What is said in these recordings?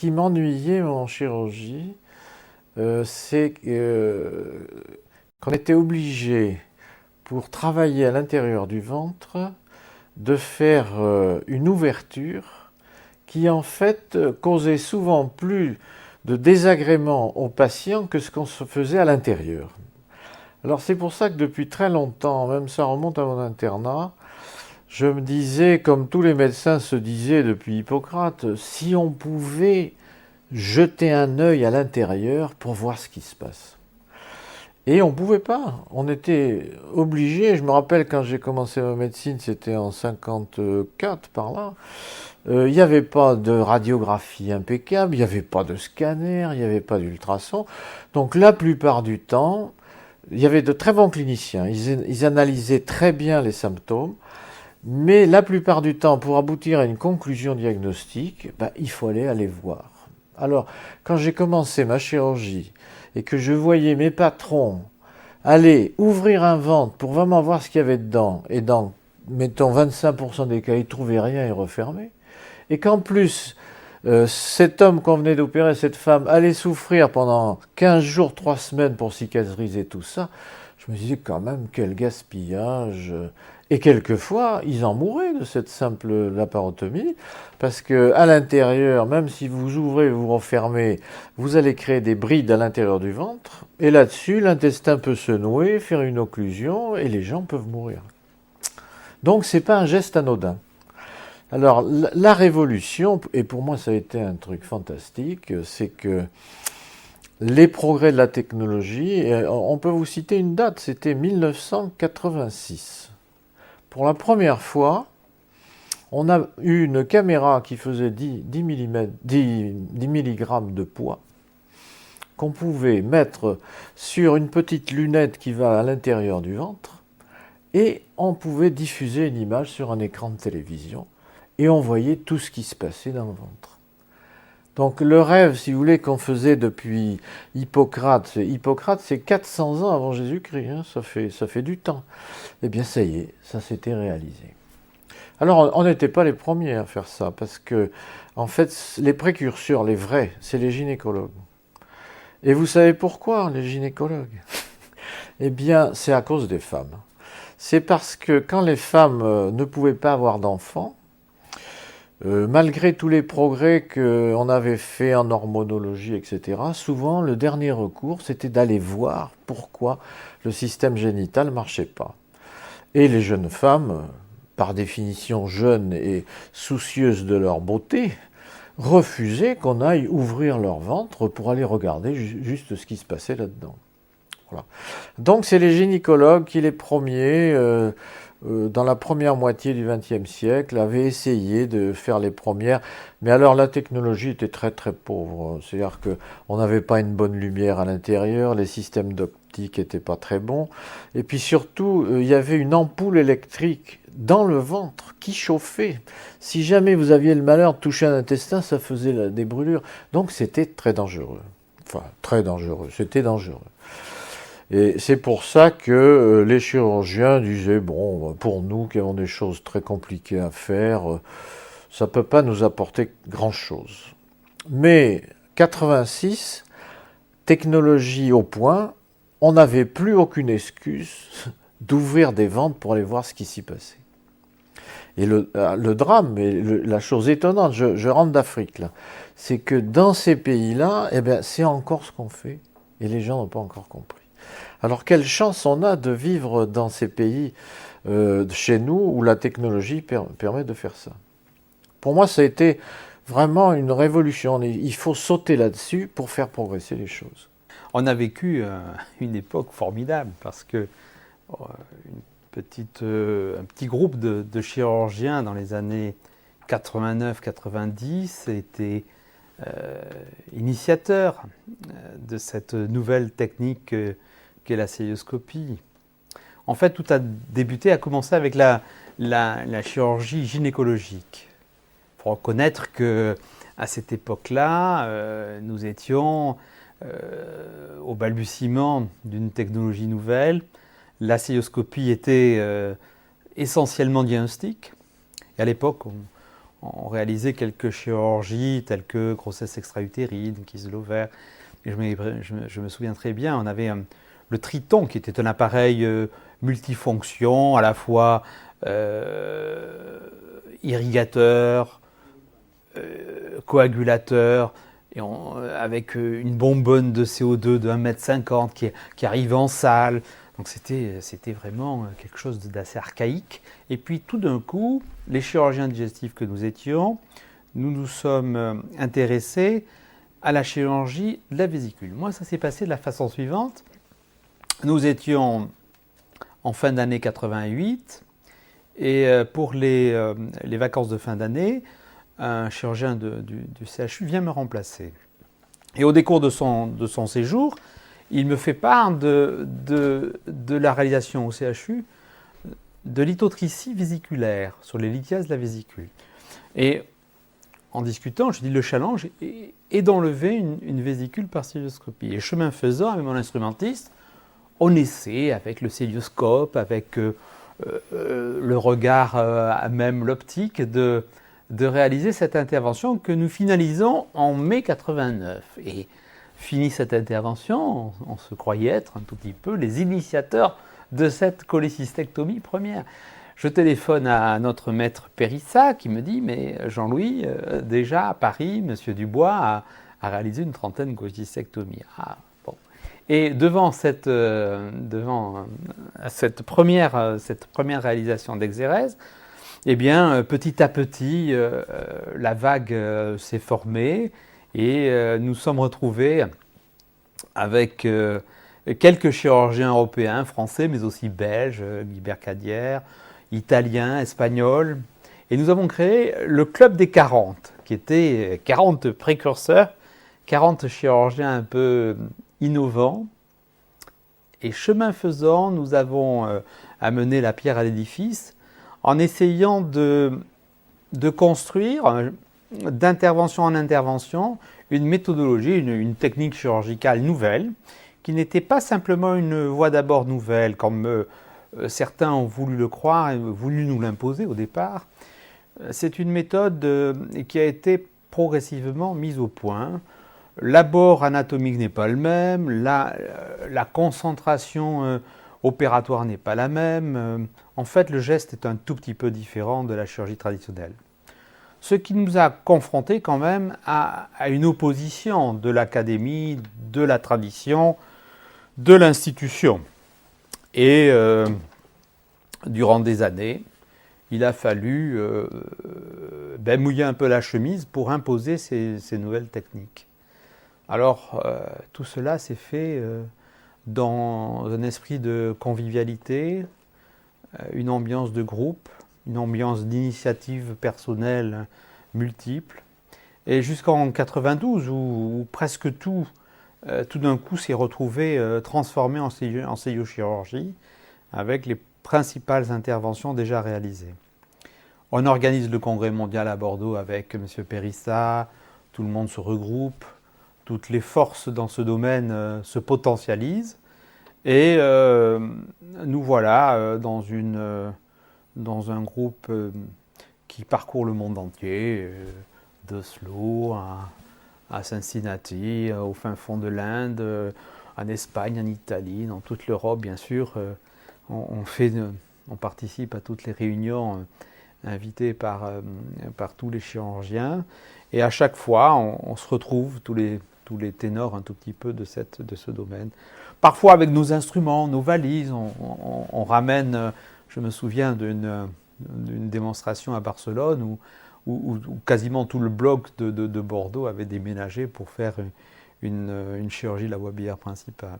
qui m'ennuyait en chirurgie, c'est qu'on était obligé, pour travailler à l'intérieur du ventre, de faire une ouverture qui en fait causait souvent plus de désagréments aux patients que ce qu'on se faisait à l'intérieur. Alors c'est pour ça que depuis très longtemps, même ça remonte à mon internat, je me disais, comme tous les médecins se disaient depuis Hippocrate, si on pouvait jeter un œil à l'intérieur pour voir ce qui se passe. Et on ne pouvait pas, on était obligé. Je me rappelle quand j'ai commencé ma médecine, c'était en 54 par là, il n'y avait pas de radiographie impeccable, il n'y avait pas de scanner, il n'y avait pas d'ultrason. Donc la plupart du temps, il y avait de très bons cliniciens, ils analysaient très bien les symptômes, mais la plupart du temps, pour aboutir à une conclusion diagnostique, il fallait aller voir. Alors, quand j'ai commencé ma chirurgie et que je voyais mes patrons aller ouvrir un ventre pour vraiment voir ce qu'il y avait dedans, et dans, mettons, 25% des cas, ils ne trouvaient rien et refermaient, et qu'en plus, cet homme qu'on venait d'opérer, cette femme, allait souffrir pendant 15 jours, 3 semaines pour cicatriser tout ça, je me disais quand même quel gaspillage. Et quelquefois, ils en mouraient de cette simple laparotomie, parce que à l'intérieur, même si vous ouvrez, vous refermez, vous allez créer des brides à l'intérieur du ventre, et là-dessus, l'intestin peut se nouer, faire une occlusion, et les gens peuvent mourir. Donc, c'est pas un geste anodin. Alors, la révolution, et pour moi ça a été un truc fantastique, c'est que les progrès de la technologie, on peut vous citer une date, c'était 1986. Pour la première fois, on a eu une caméra qui faisait 10 mg de poids, qu'on pouvait mettre sur une petite lunette qui va à l'intérieur du ventre, et on pouvait diffuser une image sur un écran de télévision, et on voyait tout ce qui se passait dans le ventre. Donc le rêve, si vous voulez, qu'on faisait depuis Hippocrate, c'est 400 ans avant Jésus-Christ, hein, ça fait du temps. Eh bien ça y est, ça s'était réalisé. Alors on n'était pas les premiers à faire ça, parce que en fait les précurseurs, les vrais, c'est les gynécologues. Et vous savez pourquoi les gynécologues? Eh bien c'est à cause des femmes. C'est parce que quand les femmes ne pouvaient pas avoir d'enfants, malgré tous les progrès qu'on avait faits en hormonologie, etc., souvent le dernier recours, c'était d'aller voir pourquoi le système génital ne marchait pas. Et les jeunes femmes, par définition jeunes et soucieuses de leur beauté, refusaient qu'on aille ouvrir leur ventre pour aller regarder juste ce qui se passait là-dedans. Voilà. Donc c'est les gynécologues qui, les premiers, dans la première moitié du XXe siècle, avaient essayé de faire les premières. Mais alors la technologie était très très pauvre. C'est-à-dire qu'on n'avait pas une bonne lumière à l'intérieur, les systèmes d'optique n'étaient pas très bons. Et puis surtout, il y avait une ampoule électrique dans le ventre qui chauffait. Si jamais vous aviez le malheur de toucher un intestin, ça faisait des brûlures. Donc c'était très dangereux. Enfin, très dangereux. C'était dangereux. Et c'est pour ça que les chirurgiens disaient, bon, pour nous qui avons des choses très compliquées à faire, ça ne peut pas nous apporter grand-chose. Mais 86, technologie au point, on n'avait plus aucune excuse d'ouvrir des ventres pour aller voir ce qui s'y passait. Et le drame, et la chose étonnante, je rentre d'Afrique là, c'est que dans ces pays-là, eh bien, c'est encore ce qu'on fait, et les gens n'ont pas encore compris. Alors quelle chance on a de vivre dans ces pays chez nous où la technologie permet de faire ça. Pour moi, ça a été vraiment une révolution. Il faut sauter là-dessus pour faire progresser les choses. On a vécu une époque formidable parce que un petit groupe de chirurgiens dans les années 89-90 était initiateur de cette nouvelle technique qu'est la célioscopie. En fait, tout a débuté, a commencé avec la chirurgie gynécologique. Il faut reconnaître qu'à cette époque-là, nous étions au balbutiement d'une technologie nouvelle. La célioscopie était essentiellement diagnostique. Et à l'époque, ont réalisé quelques chirurgies telles que grossesse extra-utérine, kyste de l'ovaire. Et je me souviens très bien, on avait le Triton qui était un appareil multifonction, à la fois irrigateur, coagulateur, et avec une bonbonne de CO2 de 1,50 m qui arrivait en salle. Donc c'était vraiment quelque chose d'assez archaïque. Et puis tout d'un coup, les chirurgiens digestifs que nous étions, nous sommes intéressés à la chirurgie de la vésicule. Moi, ça s'est passé de la façon suivante. Nous étions en fin d'année 88 et pour les vacances de fin d'année, un chirurgien du CHU vient me remplacer. Et au décours de son séjour, il me fait part de la réalisation au CHU de lithotricie vésiculaire sur les lithiases de la vésicule. Et en discutant, je dis le challenge est d'enlever une vésicule par célioscopie. Et chemin faisant, avec mon instrumentiste, on essaie avec le célioscope, avec le regard, même l'optique, de réaliser cette intervention que nous finalisons en mai 89. Et fini cette intervention, on se croyait être un tout petit peu les initiateurs de cette cholécystectomie première. Je téléphone à notre maître Périssa qui me dit « Mais Jean-Louis, déjà à Paris, M. Dubois a réalisé une trentaine de cholécystectomies. » Et devant cette première réalisation d'exérèse, eh bien, petit à petit, la vague s'est formée et nous sommes retrouvés avec quelques chirurgiens européens, français, mais aussi belges, Guibert Cadière, italiens, espagnols. Et nous avons créé le Club des 40, qui était 40 précurseurs, 40 chirurgiens un peu innovants. Et chemin faisant, nous avons amené la pierre à l'édifice en essayant de construire, d'intervention en intervention, une méthodologie, une technique chirurgicale nouvelle, qui n'était pas simplement une voie d'abord nouvelle, comme certains ont voulu le croire et voulu nous l'imposer au départ. C'est une méthode qui a été progressivement mise au point. L'abord anatomique n'est pas le même, la concentration opératoire n'est pas la même. En fait, le geste est un tout petit peu différent de la chirurgie traditionnelle. Ce qui nous a confrontés quand même à une opposition de l'académie, de la tradition, de l'institution. Et durant des années, il a fallu mouiller un peu la chemise pour imposer ces nouvelles techniques. Alors, tout cela s'est fait dans un esprit de convivialité, une ambiance de groupe, une ambiance d'initiative personnelle multiple. Et jusqu'en 92, où presque tout d'un coup s'est retrouvé transformé en celluliochirurgie, avec les principales interventions déjà réalisées. On organise le congrès mondial à Bordeaux avec M. Périssa, tout le monde se regroupe, toutes les forces dans ce domaine se potentialisent, et nous voilà dans un groupe qui parcourt le monde entier, d'Oslo à Cincinnati, au fin fond de l'Inde, en Espagne, en Italie, dans toute l'Europe bien sûr. On participe à toutes les réunions invitées par tous les chirurgiens, et à chaque fois on se retrouve tous les ténors un tout petit peu de ce domaine. Parfois avec nos instruments, nos valises, on ramène, je me souviens d'une démonstration à Barcelone où quasiment tout le bloc de Bordeaux avait déménagé pour faire une chirurgie de la voie biliaire principale.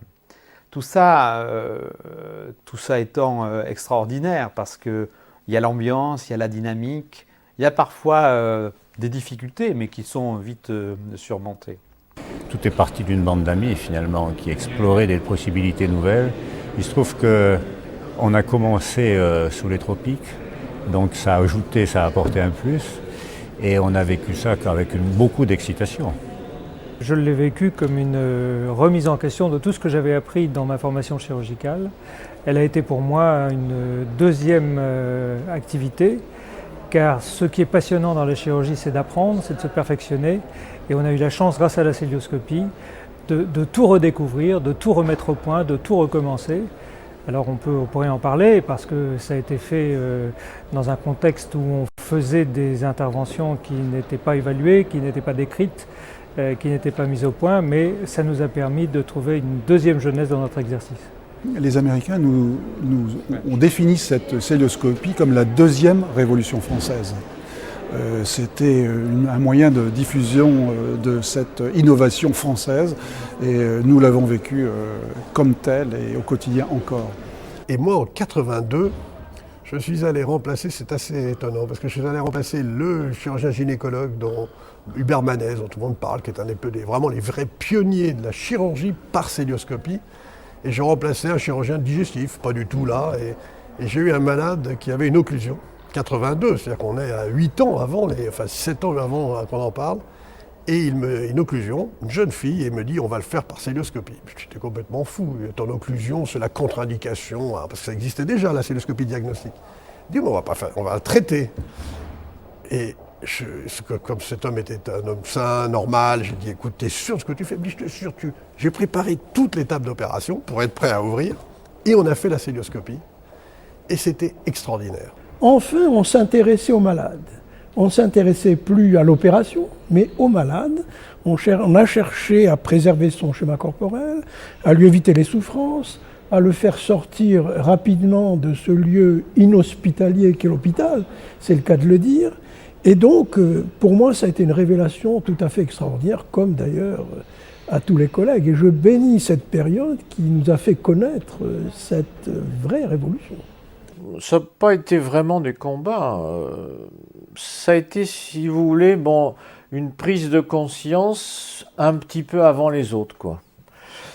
Tout ça étant extraordinaire parce qu'il y a l'ambiance, il y a la dynamique, il y a parfois des difficultés mais qui sont vite surmontées. Tout est parti d'une bande d'amis finalement qui exploraient des possibilités nouvelles. Il se trouve qu'on a commencé sous les tropiques, donc ça a ajouté, ça a apporté un plus, et on a vécu ça avec beaucoup d'excitation. Je l'ai vécu comme une remise en question de tout ce que j'avais appris dans ma formation chirurgicale. Elle a été pour moi une deuxième activité car ce qui est passionnant dans la chirurgie, c'est d'apprendre, c'est de se perfectionner. Et on a eu la chance, grâce à la cœlioscopie, de tout redécouvrir, de tout remettre au point, de tout recommencer. Alors on pourrait en parler parce que ça a été fait dans un contexte où on faisait des interventions qui n'étaient pas évaluées, qui n'étaient pas décrites, qui n'étaient pas mises au point, mais ça nous a permis de trouver une deuxième jeunesse dans notre exercice. Les Américains ont défini cette cœlioscopie comme la deuxième révolution française. C'était un moyen de diffusion de cette innovation française et nous l'avons vécu comme tel et au quotidien encore. Et moi, en 82, je suis allé remplacer, c'est assez étonnant, parce que je suis allé remplacer le chirurgien gynécologue dont Hubert Manès, dont tout le monde parle, qui est un peu vraiment les vrais pionniers de la chirurgie par cœlioscopie. Et j'ai remplacé un chirurgien digestif, pas du tout là, et j'ai eu un malade qui avait une occlusion. 82, c'est-à-dire qu'on est à 8 ans avant, 7 ans avant qu'on en parle, et une occlusion, une jeune fille, et me dit on va le faire par cœlioscopie. J'étais complètement fou, en occlusion, c'est la contre-indication, parce que ça existait déjà la cœlioscopie diagnostique. Je dis on va pas faire, on va la traiter. Et comme cet homme était un homme sain, normal, j'ai dit écoute, t'es sûr de ce que tu fais? Je suis sûr, j'ai préparé toute l'étape d'opération pour être prêt à ouvrir, et on a fait la cœlioscopie, et c'était extraordinaire. Enfin, on s'intéressait aux malades. On ne s'intéressait plus à l'opération, mais aux malades. On a cherché à préserver son schéma corporel, à lui éviter les souffrances, à le faire sortir rapidement de ce lieu inhospitalier qu'est l'hôpital, c'est le cas de le dire. Et donc, pour moi, ça a été une révélation tout à fait extraordinaire, comme d'ailleurs à tous les collègues. Et je bénis cette période qui nous a fait connaître cette vraie révolution. Ça n'a pas été vraiment des combats. Ça a été, si vous voulez, une prise de conscience un petit peu avant les autres, quoi.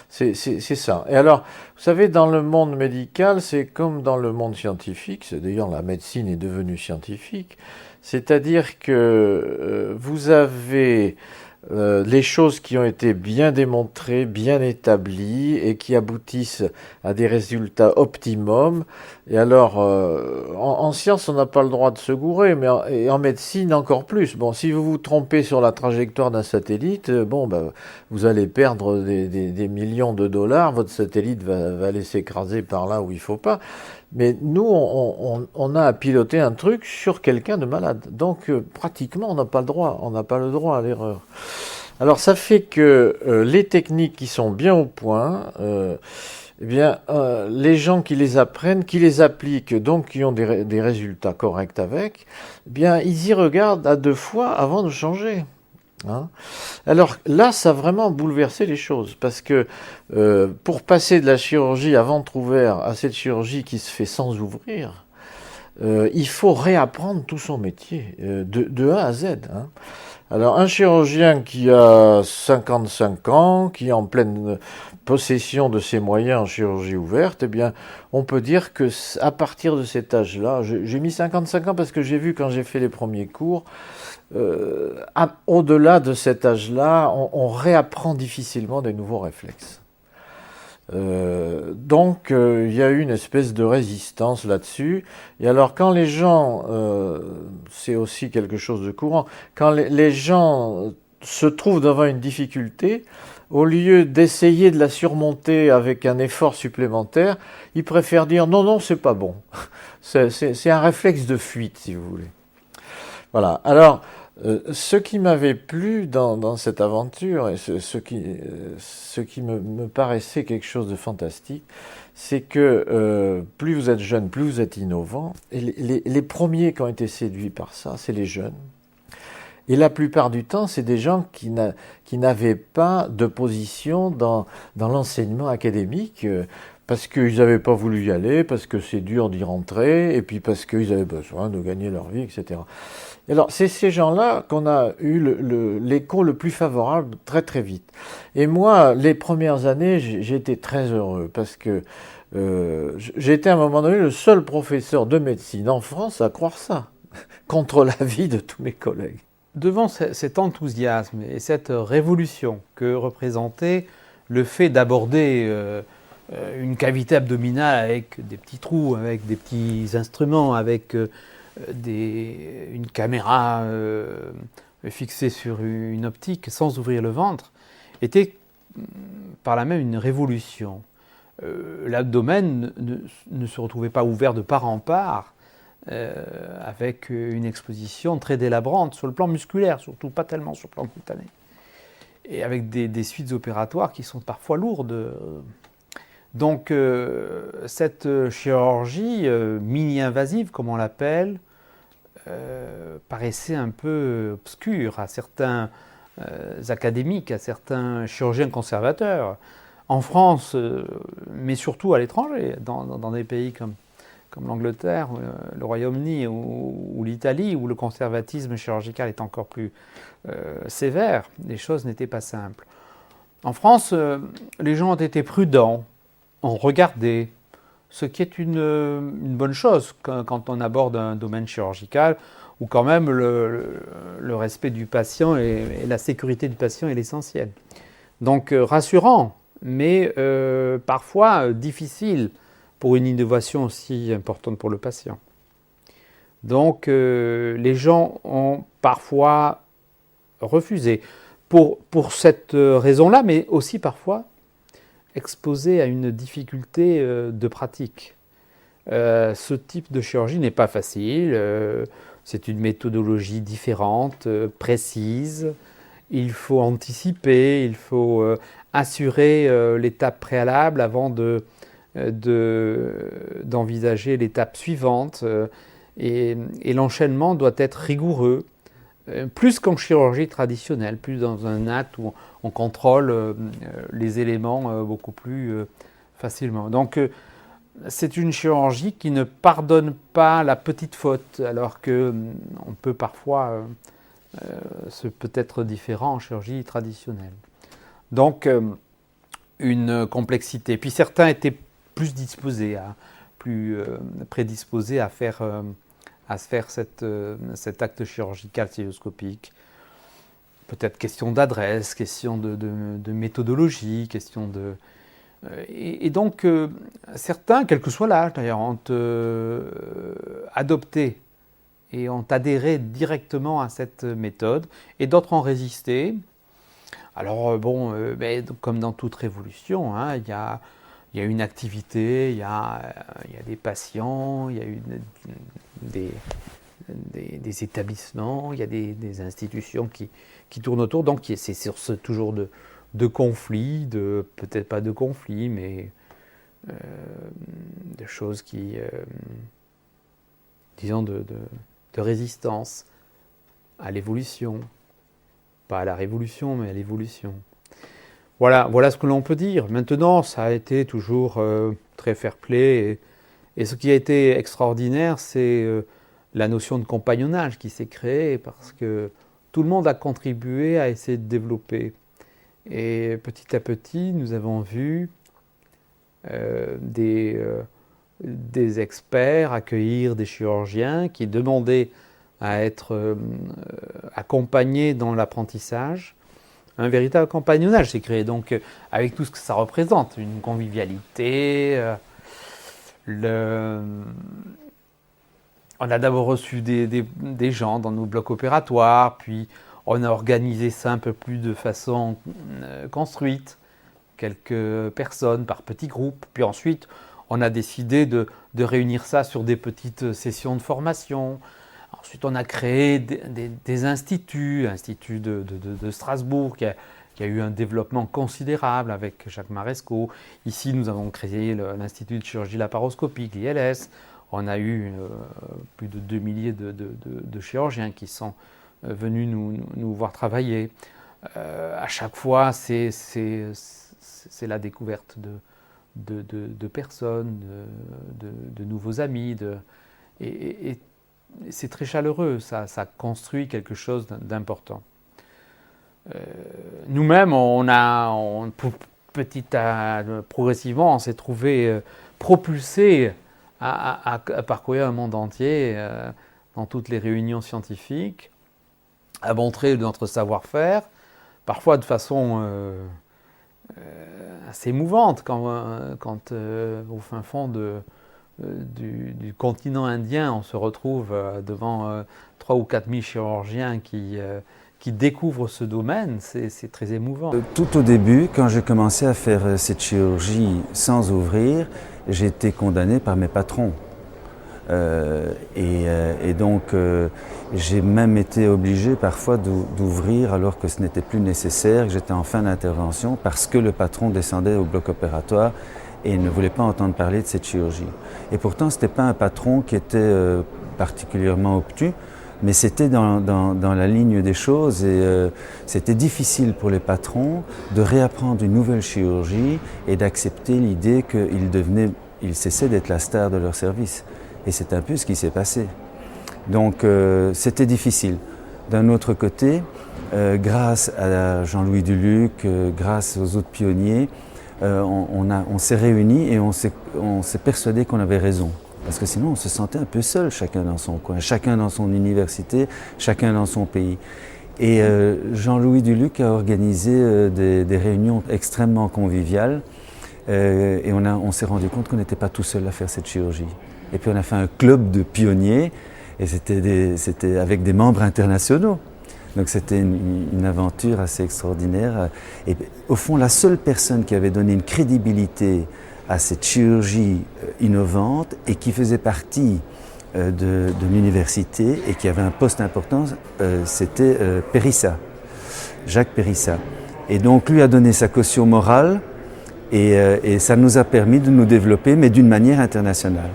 C'est ça. Et alors, vous savez, dans le monde médical, c'est comme dans le monde scientifique. C'est d'ailleurs la médecine est devenue scientifique. C'est-à-dire que vous avez les choses qui ont été bien démontrées, bien établies et qui aboutissent à des résultats optimums. Et alors, en science, on n'a pas le droit de se gourer, mais en médecine encore plus. Bon, si vous vous trompez sur la trajectoire d'un satellite, vous allez perdre des millions de dollars. Votre satellite va aller s'écraser par là où il faut pas. Mais nous, on a à piloter un truc sur quelqu'un de malade. Donc, pratiquement, on n'a pas le droit à l'erreur. Alors, ça fait que les techniques qui sont bien au point, les gens qui les apprennent, qui les appliquent, donc qui ont des résultats corrects avec, ils y regardent à 2 fois avant de changer. Hein. Alors là, ça a vraiment bouleversé les choses, parce que pour passer de la chirurgie à ventre ouvert à cette chirurgie qui se fait sans ouvrir, il faut réapprendre tout son métier, de A à Z. Hein. Alors un chirurgien qui a 55 ans, qui est en pleine possession de ses moyens en chirurgie ouverte, on peut dire que à partir de cet âge-là, j'ai mis 55 ans parce que j'ai vu quand j'ai fait les premiers cours, au-delà de cet âge-là, on réapprend difficilement des nouveaux réflexes. Donc, il y a eu une espèce de résistance là-dessus. Et alors, quand les gens, c'est aussi quelque chose de courant, quand les gens se trouvent devant une difficulté, au lieu d'essayer de la surmonter avec un effort supplémentaire, ils préfèrent dire non, c'est pas bon. C'est un réflexe de fuite, si vous voulez. Voilà. Alors, ce qui m'avait plu dans cette aventure, et ce qui me paraissait quelque chose de fantastique, c'est que plus vous êtes jeune, plus vous êtes innovant. Et les premiers qui ont été séduits par ça, c'est les jeunes. Et la plupart du temps, c'est des gens qui n'avaient pas de position dans l'enseignement académique, parce qu'ils n'avaient pas voulu y aller, parce que c'est dur d'y rentrer, et puis parce qu'ils avaient besoin de gagner leur vie, etc. Et alors, c'est ces gens-là qu'on a eu l'écho le plus favorable très très vite. Et moi, les premières années, j'ai été très heureux, parce que j'ai été à un moment donné le seul professeur de médecine en France à croire ça, contre l'avis de tous mes collègues. Devant cet enthousiasme et cette révolution que représentait le fait d'aborder une cavité abdominale avec des petits trous, avec des petits instruments, avec une caméra fixée sur une optique sans ouvrir le ventre était par là même une révolution. L'abdomen ne se retrouvait pas ouvert de part en part, avec une exposition très délabrante sur le plan musculaire, surtout pas tellement sur le plan cutané. Et avec des suites opératoires qui sont parfois lourdes. Donc cette chirurgie mini-invasive, comme on l'appelle, paraissait un peu obscure à certains académiques, à certains chirurgiens conservateurs, en France, mais surtout à l'étranger, dans des pays comme l'Angleterre, le Royaume-Uni ou l'Italie, où le conservatisme chirurgical est encore plus sévère. Les choses n'étaient pas simples. En France, les gens ont été prudents, ont regardé, ce qui est une bonne chose quand on aborde un domaine chirurgical, où quand même le respect du patient et la sécurité du patient est l'essentiel. Donc rassurant, mais parfois difficile pour une innovation aussi importante pour le patient. Donc les gens ont parfois refusé pour cette raison-là, mais aussi parfois exposé à une difficulté de pratique. Ce type de chirurgie n'est pas facile, c'est une méthodologie différente, précise, il faut anticiper, il faut assurer l'étape préalable avant d'envisager l'étape suivante, et l'enchaînement doit être rigoureux, plus qu'en chirurgie traditionnelle, plus dans un acte où on contrôle les éléments beaucoup plus facilement. Donc c'est une chirurgie qui ne pardonne pas la petite faute, alors qu'on peut parfois ce peut être différent en chirurgie traditionnelle. Donc une complexité. Puis certains étaient plus disposés, plus prédisposés à faire cet acte chirurgical cystoscopique. Peut-être question d'adresse, question de méthodologie, question de... Et donc certains, quel que soit l'âge d'ailleurs, ont adopté et ont adhéré directement à cette méthode, et d'autres ont résisté. Alors comme dans toute révolution, hein, il y a une activité, il y a des patients, il y a des établissements, il y a des institutions qui tournent autour. Donc c'est sur toujours de conflits, peut-être pas de conflits, mais de choses qui, disons, de résistance à l'évolution. Pas à la révolution, mais à l'évolution. Voilà ce que l'on peut dire. Maintenant, ça a été toujours très fair-play. Et ce qui a été extraordinaire, c'est la notion de compagnonnage qui s'est créée, parce que tout le monde a contribué à essayer de développer. Et petit à petit, nous avons vu des experts accueillir des chirurgiens qui demandaient à être accompagnés dans l'apprentissage. Un véritable compagnonnage s'est créé, donc avec tout ce que ça représente, une convivialité. On a d'abord reçu des gens dans nos blocs opératoires, puis on a organisé ça un peu plus de façon construite, quelques personnes par petits groupes, puis ensuite on a décidé de réunir ça sur des petites sessions de formation. Ensuite, on a créé des instituts, l'Institut de Strasbourg, qui a eu un développement considérable avec Jacques Marescot. Ici, nous avons créé l'Institut de chirurgie laparoscopique, l'ILS. On a eu plus de 2 milliers de chirurgiens qui sont venus nous voir travailler. À chaque fois, c'est la découverte de personnes, de nouveaux amis, et c'est très chaleureux, ça construit quelque chose d'important. Nous-mêmes, progressivement, on s'est trouvé propulsés à parcourir le monde entier, dans toutes les réunions scientifiques, à montrer notre savoir-faire, parfois de façon assez émouvante, quand au fin fond du continent indien, on se retrouve devant 3 ou 4 000 chirurgiens qui découvrent ce domaine, c'est très émouvant. Tout au début, quand j'ai commencé à faire cette chirurgie sans ouvrir, j'ai été condamné par mes patrons. Donc j'ai même été obligé parfois d'ouvrir alors que ce n'était plus nécessaire, que j'étais en fin d'intervention, parce que le patron descendait au bloc opératoire et ne voulait pas entendre parler de cette chirurgie. Et pourtant, ce n'était pas un patron qui était particulièrement obtus, mais c'était dans la ligne des choses et c'était difficile pour les patrons de réapprendre une nouvelle chirurgie et d'accepter l'idée qu'ils cessaient d'être la star de leur service. Et c'est un peu ce qui s'est passé. Donc c'était difficile. D'un autre côté, grâce à Jean-Louis Duluc, grâce aux autres pionniers, on s'est réunis et on s'est persuadé qu'on avait raison. Parce que sinon on se sentait un peu seul, chacun dans son coin, chacun dans son université, chacun dans son pays. Et Jean-Louis Duluc a organisé des réunions extrêmement conviviales et on s'est rendu compte qu'on n'était pas tout seul à faire cette chirurgie. Et puis on a fait un club de pionniers et c'était avec des membres internationaux. Donc c'était une aventure assez extraordinaire. Et au fond, la seule personne qui avait donné une crédibilité à cette chirurgie innovante et qui faisait partie de l'université et qui avait un poste important, c'était Périssa, Jacques Périssa. Et donc lui a donné sa caution morale et ça nous a permis de nous développer, mais d'une manière internationale.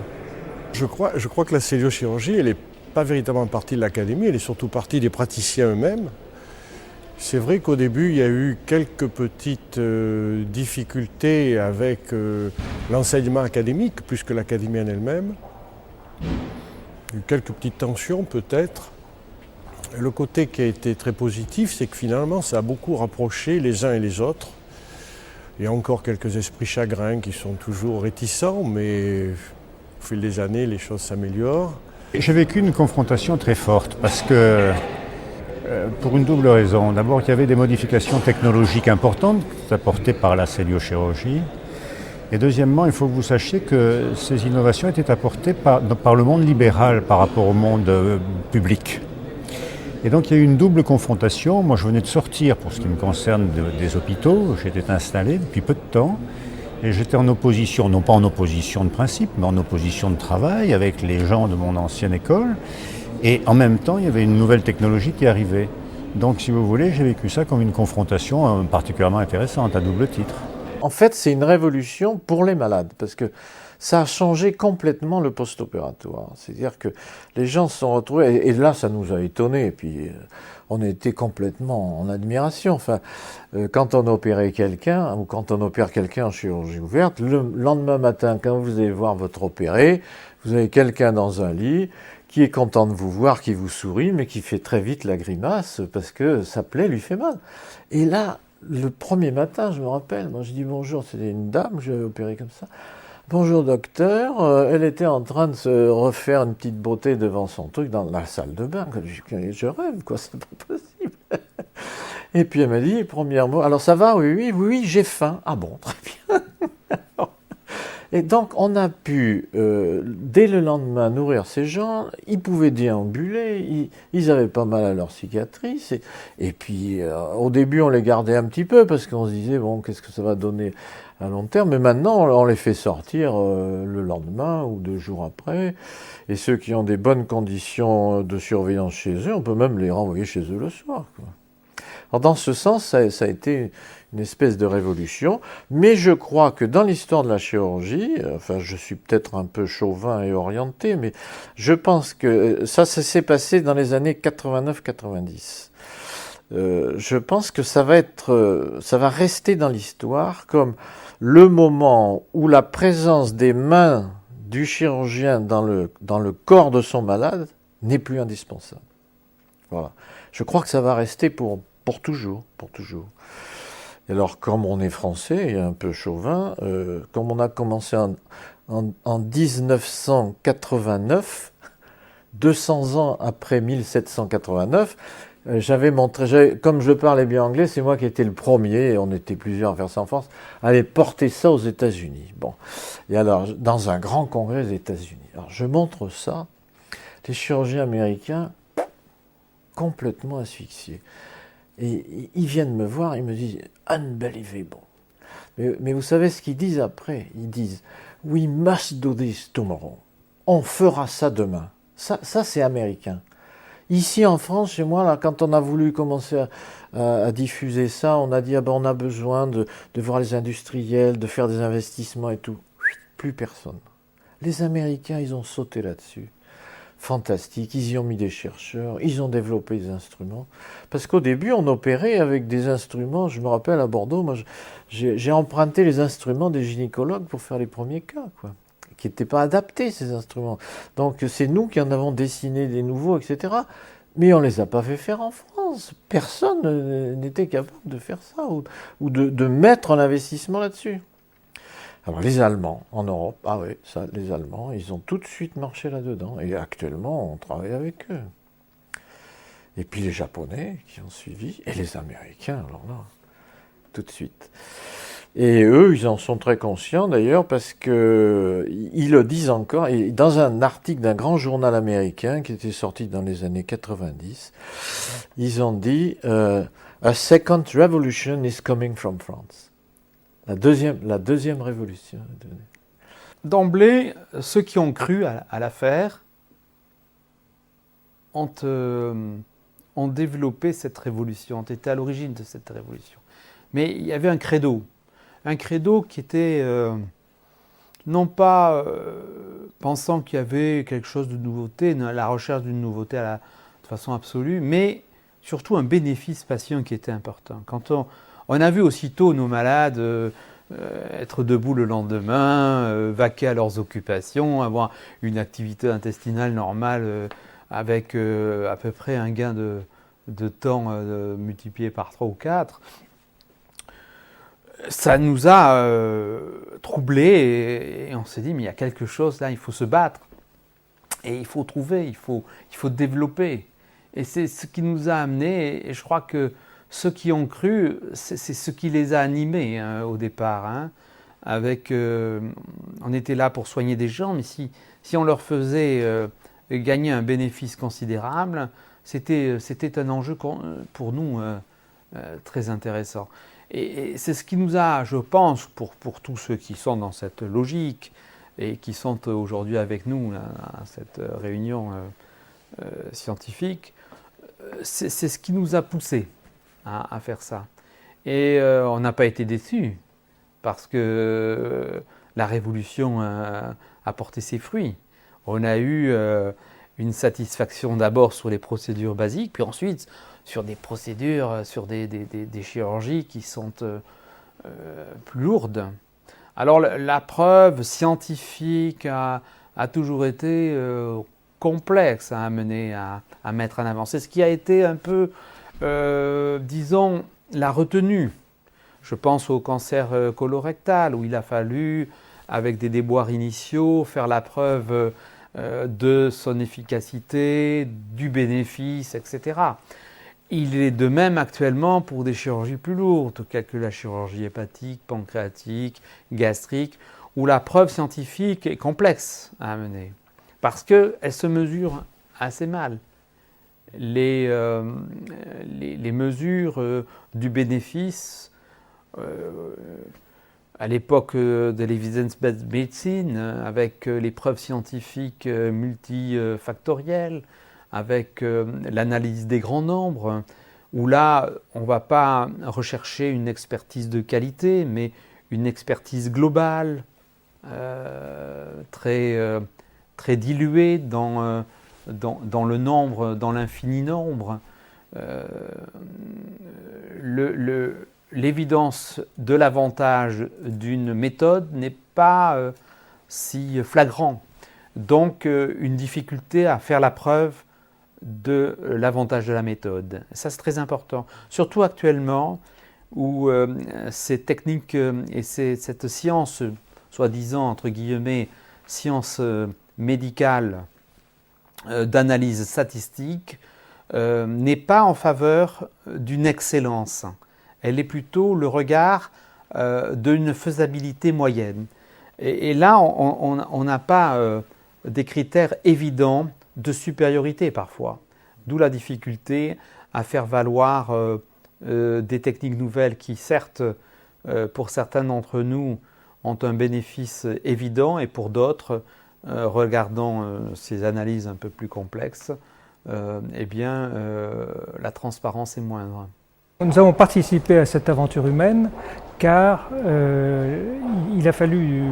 Je crois que la celluliochirurgie, elle n'est pas véritablement partie de l'académie, elle est surtout partie des praticiens eux-mêmes. C'est vrai qu'au début, il y a eu quelques petites difficultés avec l'enseignement académique, plus que l'académie en elle-même. Il y a eu quelques petites tensions peut-être. Le côté qui a été très positif, c'est que finalement, ça a beaucoup rapproché les uns et les autres. Il y a encore quelques esprits chagrins qui sont toujours réticents, mais au fil des années, les choses s'améliorent. J'ai vécu une confrontation très forte parce que, pour une double raison. D'abord, il y avait des modifications technologiques importantes apportées par la celluliochirurgie. Et deuxièmement, il faut que vous sachiez que ces innovations étaient apportées par le monde libéral par rapport au monde public. Et donc, il y a eu une double confrontation. Moi, je venais de sortir, pour ce qui me concerne, des hôpitaux. J'étais installé depuis peu de temps. Et j'étais en opposition, non pas en opposition de principe, mais en opposition de travail avec les gens de mon ancienne école. Et en même temps, il y avait une nouvelle technologie qui arrivait. Donc, si vous voulez, j'ai vécu ça comme une confrontation particulièrement intéressante, à double titre. En fait, c'est une révolution pour les malades, parce que ça a changé complètement le post-opératoire. C'est-à-dire que les gens se sont retrouvés, et là, ça nous a étonnés, et puis on était complètement en admiration. Enfin, quand on opérait quelqu'un, ou quand on opère quelqu'un en chirurgie ouverte, le lendemain matin, quand vous allez voir votre opéré, vous avez quelqu'un dans un lit qui est content de vous voir, qui vous sourit, mais qui fait très vite la grimace parce que sa plaie lui fait mal. Et là, le premier matin, je me rappelle, moi je dis bonjour, c'était une dame, je l'ai opérée comme ça. Bonjour docteur, elle était en train de se refaire une petite beauté devant son truc dans la salle de bain. Je rêve, quoi, c'est pas possible. Et puis elle m'a dit, premier mot, alors ça va, oui, j'ai faim. Ah bon, très bien. Et donc on a pu, dès le lendemain, nourrir ces gens. Ils pouvaient déambuler, ils avaient pas mal à leur cicatrice. Et puis au début on les gardait un petit peu parce qu'on se disait, bon, qu'est-ce que ça va donner à long terme. Mais maintenant on les fait sortir le lendemain ou 2 jours après. Et ceux qui ont des bonnes conditions de surveillance chez eux, on peut même les renvoyer chez eux le soir, quoi. Alors dans ce sens, ça a été une espèce de révolution, mais je crois que dans l'histoire de la chirurgie, enfin je suis peut-être un peu chauvin et orienté, mais je pense que ça s'est passé dans les années 89-90. Je pense que ça va rester dans l'histoire comme le moment où la présence des mains du chirurgien dans le corps de son malade n'est plus indispensable. Voilà. Je crois que ça va rester pour toujours. Et alors, comme on est français et un peu chauvin, comme on a commencé en 1989, 200 ans après 1789, j'avais montré, comme je parlais bien anglais, c'est moi qui étais le premier, et on était plusieurs à faire ça en France, à aller porter ça aux États-Unis. Bon, et alors, dans un grand congrès des États-Unis. Alors, je montre ça, les chirurgiens américains complètement asphyxiés. Et ils viennent me voir, ils me disent « Unbelievable ». Mais vous savez ce qu'ils disent après? Ils disent « We must do this tomorrow ». On fera ça demain. Ça c'est américain. Ici en France, chez moi, là, quand on a voulu commencer à diffuser ça, on a dit on a besoin de voir les industriels, de faire des investissements et tout. Plus personne. Les Américains, ils ont sauté là-dessus. Fantastique, ils y ont mis des chercheurs, ils ont développé des instruments. Parce qu'au début, on opérait avec des instruments, je me rappelle à Bordeaux, moi j'ai emprunté les instruments des gynécologues pour faire les premiers cas, quoi, qui n'étaient pas adaptés, ces instruments. Donc c'est nous qui en avons dessiné des nouveaux, etc. Mais on ne les a pas fait faire en France. Personne n'était capable de faire ça ou de mettre un investissement là-dessus. Alors les Allemands en Europe, ah oui, ça, les Allemands, ils ont tout de suite marché là-dedans. Et actuellement, on travaille avec eux. Et puis les Japonais qui ont suivi, et les Américains, alors là, tout de suite. Et eux, ils en sont très conscients d'ailleurs parce qu'ils le disent encore. Et dans un article d'un grand journal américain qui était sorti dans les années 90, ils ont dit « A second revolution is coming from France ». La deuxième révolution. D'emblée, ceux qui ont cru à l'affaire ont développé cette révolution, ont été à l'origine de cette révolution. Mais il y avait un credo qui était non pas pensant qu'il y avait quelque chose de nouveauté, la recherche d'une nouveauté de façon absolue, mais surtout un bénéfice patient qui était important. Quand on a vu aussitôt nos malades être debout le lendemain, vaquer à leurs occupations, avoir une activité intestinale normale avec à peu près un gain de temps multiplié par 3 ou 4. Ça nous a troublés et on s'est dit mais il y a quelque chose là, il faut se battre et il faut trouver, il faut développer. Et c'est ce qui nous a amenés et je crois que ceux qui ont cru, c'est ce qui les a animés au départ. On était là pour soigner des gens, mais si on leur faisait gagner un bénéfice considérable, c'était un enjeu pour nous très intéressant. Et c'est ce qui nous a, je pense, pour tous ceux qui sont dans cette logique et qui sont aujourd'hui avec nous à cette réunion scientifique, c'est ce qui nous a poussés à faire ça. Et on n'a pas été déçus parce que la révolution a porté ses fruits. On a eu une satisfaction d'abord sur les procédures basiques, puis ensuite sur des procédures, sur des chirurgies qui sont plus lourdes. Alors la preuve scientifique a toujours été complexe à amener à mettre en avant. C'est ce qui a été un peu disons, la retenue. Je pense au cancer colorectal, où il a fallu, avec des déboires initiaux, faire la preuve de son efficacité, du bénéfice, etc. Il est de même actuellement pour des chirurgies plus lourdes, telles que la chirurgie hépatique, pancréatique, gastrique, où la preuve scientifique est complexe à amener, parce qu'elle se mesure assez mal. Les mesures du bénéfice à l'époque de l'evidence-based medicine, avec les preuves scientifiques multifactorielles, avec l'analyse des grands nombres, où là, on ne va pas rechercher une expertise de qualité, mais une expertise globale, très diluée dans le nombre, dans l'infini nombre. L'évidence de l'avantage d'une méthode n'est pas si flagrant. Donc, une difficulté à faire la preuve de l'avantage de la méthode. Ça, c'est très important. Surtout actuellement, où ces techniques et cette science, soi-disant, entre guillemets, science médicale d'analyse statistique, n'est pas en faveur d'une excellence. Elle est plutôt le regard d'une faisabilité moyenne. Et là, on n'a pas des critères évidents de supériorité parfois. D'où la difficulté à faire valoir des techniques nouvelles qui, certes, pour certains d'entre nous, ont un bénéfice évident et pour d'autres, regardant ces analyses un peu plus complexes, la transparence est moindre. Nous avons participé à cette aventure humaine car il a fallu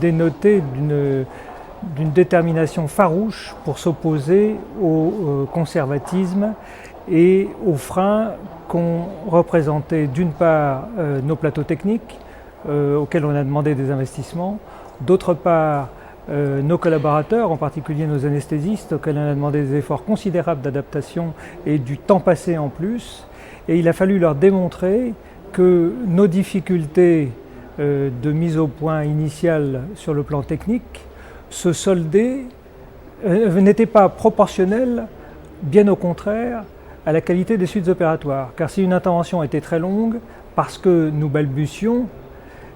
dénoter d'une détermination farouche pour s'opposer au conservatisme et aux freins qu'ont représenté d'une part nos plateaux techniques auxquels on a demandé des investissements, d'autre part nos collaborateurs, en particulier nos anesthésistes, auxquels on a demandé des efforts considérables d'adaptation et du temps passé en plus. Et il a fallu leur démontrer que nos difficultés de mise au point initiale sur le plan technique se soldaient, n'étaient pas proportionnelles, bien au contraire, à la qualité des suites opératoires. Car si une intervention était très longue, parce que nous balbutions,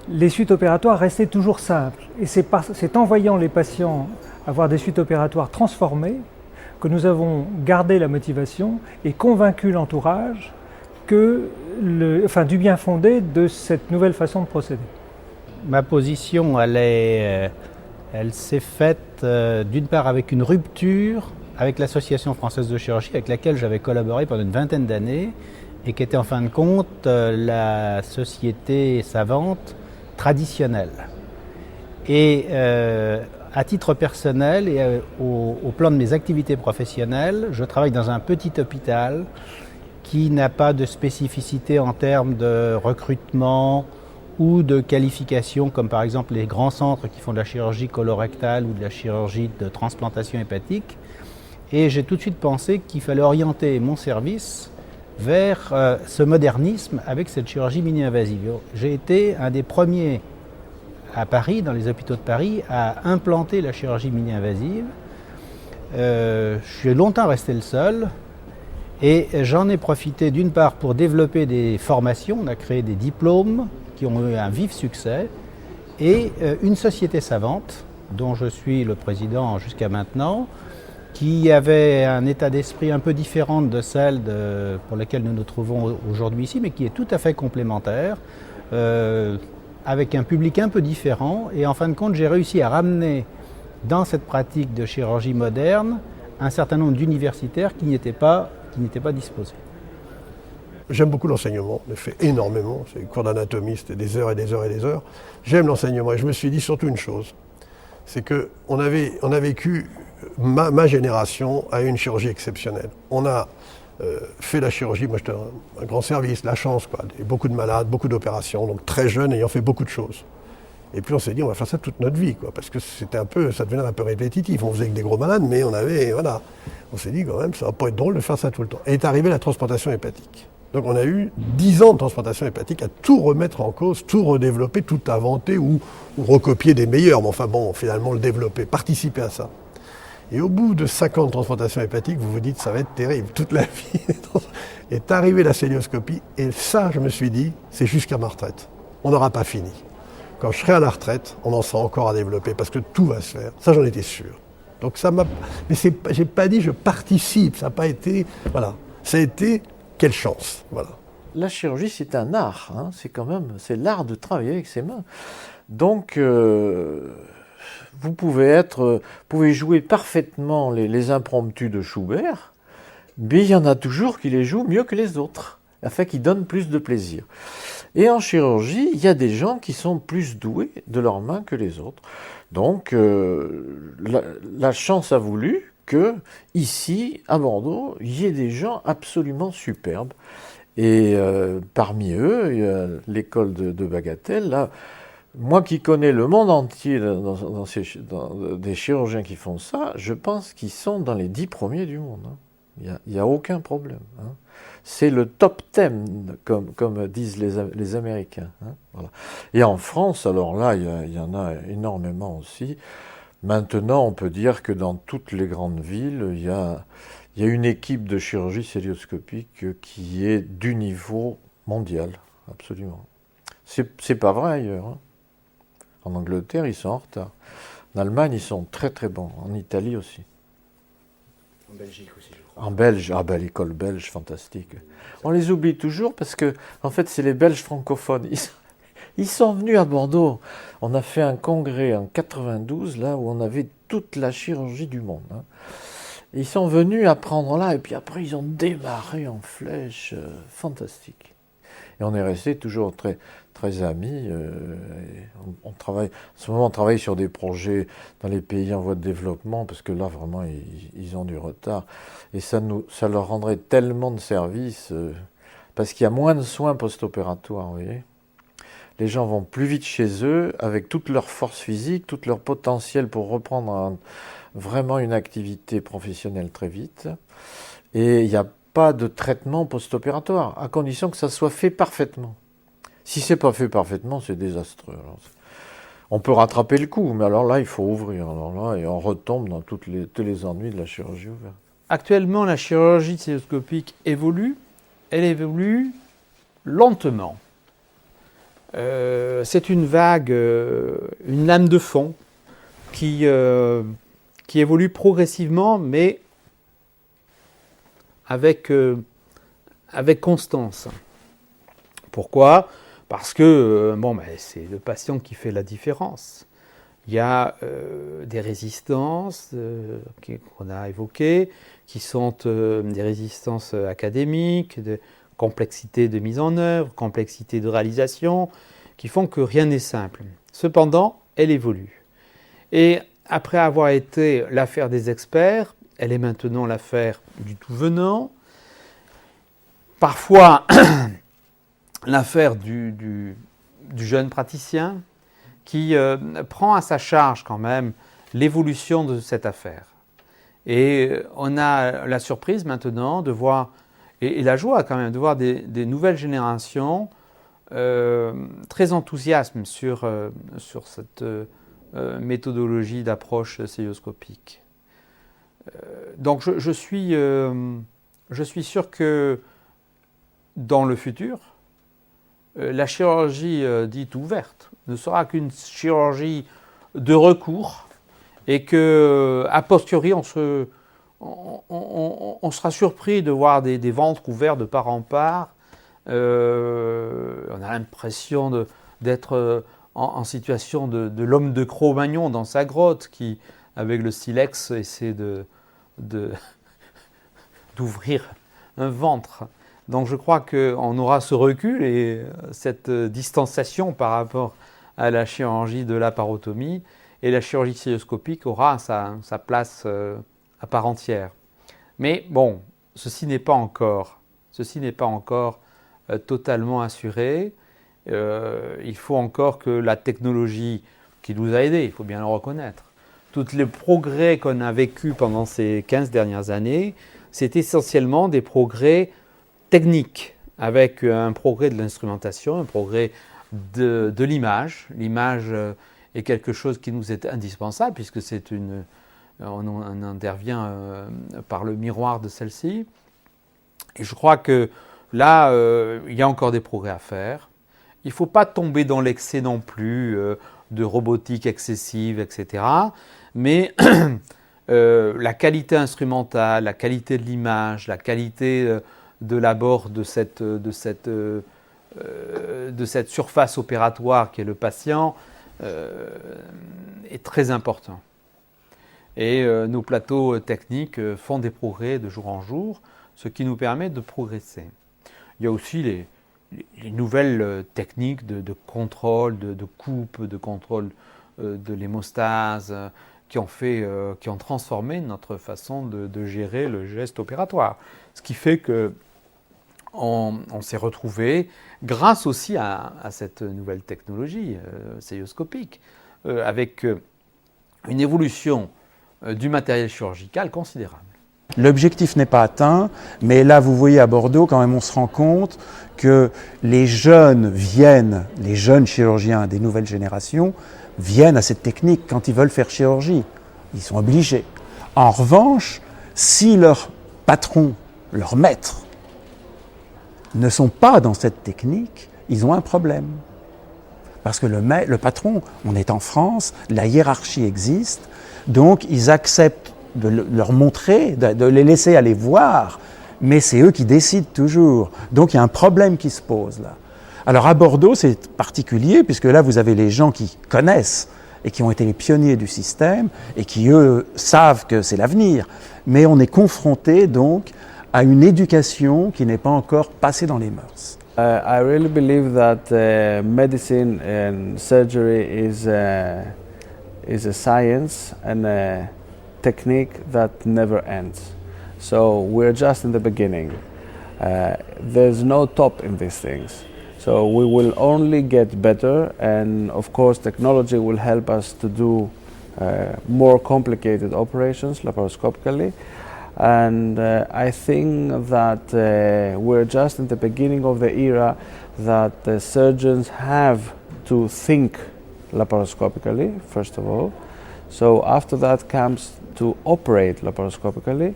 les suites opératoires restaient toujours simples. Et c'est en voyant les patients avoir des suites opératoires transformées que nous avons gardé la motivation et convaincu l'entourage du bien fondé de cette nouvelle façon de procéder. Ma position, elle s'est faite d'une part avec une rupture avec l'Association française de chirurgie avec laquelle j'avais collaboré pendant une vingtaine d'années et qui était en fin de compte la société savante traditionnelle. Et à titre personnel et au plan de mes activités professionnelles, je travaille dans un petit hôpital qui n'a pas de spécificité en termes de recrutement ou de qualification, comme par exemple les grands centres qui font de la chirurgie colorectale ou de la chirurgie de transplantation hépatique. Et j'ai tout de suite pensé qu'il fallait orienter mon service vers ce modernisme avec cette chirurgie mini-invasive. J'ai été un des premiers à Paris, dans les hôpitaux de Paris, à implanter la chirurgie mini-invasive. Je suis longtemps resté le seul. Et j'en ai profité d'une part pour développer des formations, on a créé des diplômes qui ont eu un vif succès, et une société savante, dont je suis le président jusqu'à maintenant, qui avait un état d'esprit un peu différent de celle pour laquelle nous nous trouvons aujourd'hui ici, mais qui est tout à fait complémentaire, avec un public un peu différent, et en fin de compte j'ai réussi à ramener dans cette pratique de chirurgie moderne un certain nombre d'universitaires qui n'y étaient pas disposés. J'aime beaucoup l'enseignement, je le fais énormément, c'est des cours d'anatomie, c'était des heures et des heures et des heures. J'aime l'enseignement et je me suis dit surtout une chose, c'est qu'on a vécu, ma génération a eu une chirurgie exceptionnelle. On a fait la chirurgie, moi j'étais un grand service, la chance, quoi, beaucoup de malades, beaucoup d'opérations, donc très jeune ayant fait beaucoup de choses. Et puis on s'est dit, on va faire ça toute notre vie, quoi, parce que ça devenait un peu répétitif. On faisait avec des gros malades, mais on s'est dit quand même, ça va pas être drôle de faire ça tout le temps. Et est arrivée la transplantation hépatique. Donc on a eu 10 ans de transplantation hépatique à tout remettre en cause, tout redévelopper, tout inventer ou recopier des meilleurs, mais enfin bon, finalement le développer, participer à ça. Et au bout de 5 ans de transplantation hépatique, vous vous dites, ça va être terrible, toute la vie. Est arrivée la cœlioscopie, et ça, je me suis dit, c'est jusqu'à ma retraite. On n'aura pas fini. Quand je serai à la retraite, on en sera encore à développer, parce que tout va se faire. Ça, j'en étais sûr. Donc ça m'a... Mais j'ai pas dit je participe, ça n'a pas été... Voilà. Ça a été, quelle chance, voilà. La chirurgie, c'est un art, hein. C'est l'art de travailler avec ses mains. Donc, vous pouvez jouer parfaitement les impromptus de Schubert, mais il y en a toujours qui les jouent mieux que les autres, afin qu'ils donnent plus de plaisir. Et en chirurgie, il y a des gens qui sont plus doués de leurs mains que les autres. Donc, la chance a voulu que, ici, à Bordeaux, il y ait des gens absolument superbes. Et parmi eux, il y a l'école de Bagatelle. Là, moi qui connais le monde entier dans des chirurgiens qui font ça, je pense qu'ils sont dans les 10 premiers du monde. Hein. Il n'y a aucun problème. Hein. C'est le top 10, comme disent les Américains. Hein. Voilà. Et en France, alors là, il y en a énormément aussi. Maintenant, on peut dire que dans toutes les grandes villes, il y il y a une équipe de chirurgie cœlioscopique qui est du niveau mondial, absolument. C'est pas vrai ailleurs. Hein. En Angleterre, ils sont en retard. En Allemagne, ils sont très très bons. En Italie aussi. En Belgique aussi, je crois. En Belge, l'école belge, fantastique. On les oublie toujours parce que, en fait, c'est les Belges francophones. Ils sont venus à Bordeaux. On a fait un congrès en 92, là où on avait toute la chirurgie du monde. Hein. Ils sont venus apprendre là, et puis après, ils ont démarré en flèche. Fantastique. Et on est restés toujours très, très amis. On travaille, en ce moment, on travaille sur des projets dans les pays en voie de développement, parce que là, vraiment, ils ont du retard. Et ça leur rendrait tellement de service, parce qu'il y a moins de soins post-opératoires, vous voyez. Les gens vont plus vite chez eux, avec toute leur force physique, tout leur potentiel pour reprendre vraiment une activité professionnelle très vite. Et il n'y a pas de traitement post-opératoire, à condition que ça soit fait parfaitement. Si c'est pas fait parfaitement, c'est désastreux. Alors, on peut rattraper le coup, mais alors là, il faut ouvrir. Alors là, et on retombe dans tous les ennuis de la chirurgie ouverte. Actuellement, la chirurgie cœlioscopique évolue. Elle évolue lentement. C'est une vague, une lame de fond qui évolue progressivement, mais avec constance. Pourquoi ? Parce que c'est le patient qui fait la différence. Il y a des résistances qu'on a évoquées, qui sont des résistances académiques, de complexité de mise en œuvre, complexité de réalisation, qui font que rien n'est simple. Cependant, elle évolue. Et après avoir été l'affaire des experts, elle est maintenant l'affaire du tout venant. Parfois, l'affaire du jeune praticien qui prend à sa charge quand même l'évolution de cette affaire. Et on a la surprise maintenant de voir, et la joie quand même, de voir des nouvelles générations très enthousiastes sur cette méthodologie d'approche cœlioscopique. Donc je suis sûr que dans le futur, la chirurgie dite ouverte ne sera qu'une chirurgie de recours et qu'à posteriori, on sera surpris de voir des ventres ouverts de part en part. On a l'impression d'être en situation de l'homme de Cro-Magnon dans sa grotte qui, avec le silex, essaie d'ouvrir un ventre. Donc je crois qu'on aura ce recul et cette distanciation par rapport à la chirurgie de la parotomie, et la chirurgie cœlioscopique aura sa place à part entière. Mais bon, ceci n'est pas encore totalement assuré. Il faut encore que la technologie qui nous a aidés, il faut bien le reconnaître, tous les progrès qu'on a vécus pendant ces 15 dernières années, c'est essentiellement des progrès techniques, avec un progrès de l'instrumentation, un progrès de l'image. L'image est quelque chose qui nous est indispensable, puisque on intervient par le miroir de celle-ci. Et je crois que là, il y a encore des progrès à faire. Il ne faut pas tomber dans l'excès non plus de robotique excessive, etc. Mais la qualité instrumentale, la qualité de l'image, la qualité de l'abord de cette surface opératoire qui est le patient est très important. Et nos plateaux techniques font des progrès de jour en jour, ce qui nous permet de progresser. Il y a aussi les nouvelles techniques de contrôle, de coupe, de contrôle de l'hémostase, qui ont transformé notre façon de gérer le geste opératoire. Ce qui fait qu'on s'est retrouvé, grâce aussi à cette nouvelle technologie cœlioscopique, avec une évolution du matériel chirurgical considérable. L'objectif n'est pas atteint, mais là vous voyez à Bordeaux, quand même on se rend compte que les jeunes chirurgiens des nouvelles générations viennent à cette technique quand ils veulent faire chirurgie. Ils sont obligés. En revanche, si leur patron, leurs maîtres, ne sont pas dans cette technique, ils ont un problème. Parce que le patron, on est en France, la hiérarchie existe, donc ils acceptent de leur montrer, de les laisser aller voir, mais c'est eux qui décident toujours. Donc il y a un problème qui se pose là. Alors à Bordeaux, c'est particulier, puisque là vous avez les gens qui connaissent et qui ont été les pionniers du système et qui, eux, savent que c'est l'avenir. Mais on est confronté donc à une éducation qui n'est pas encore passée dans les mœurs. I really believe that medicine and surgery is a science and a technique that never ends. So we're just in the beginning. There's no top in these things. So we will only get better, and of course technology will help us to do more complicated operations laparoscopically. And I think that we're just in the beginning of the era that the surgeons have to think laparoscopically, first of all. So after that comes to operate laparoscopically,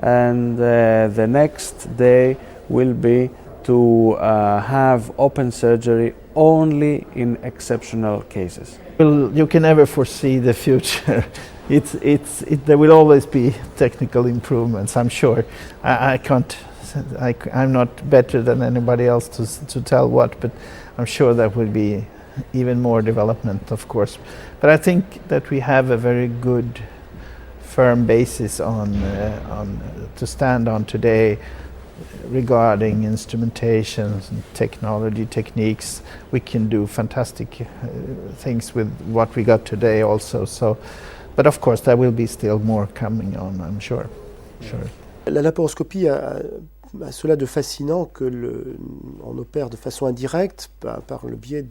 and the next day will be to have open surgery only in exceptional cases. Well, you can never foresee the future. There will always be technical improvements, I'm sure. I'm not better than anybody else to tell what, but I'm sure there will be even more development, of course. But I think that we have a very good, firm basis to stand on today regarding instrumentations and technology techniques. We can do fantastic things with what we got today also. But of course, there will be still more coming on, I'm sure. La laparoscopie a cela de fascinant on opère de façon indirecte par le biais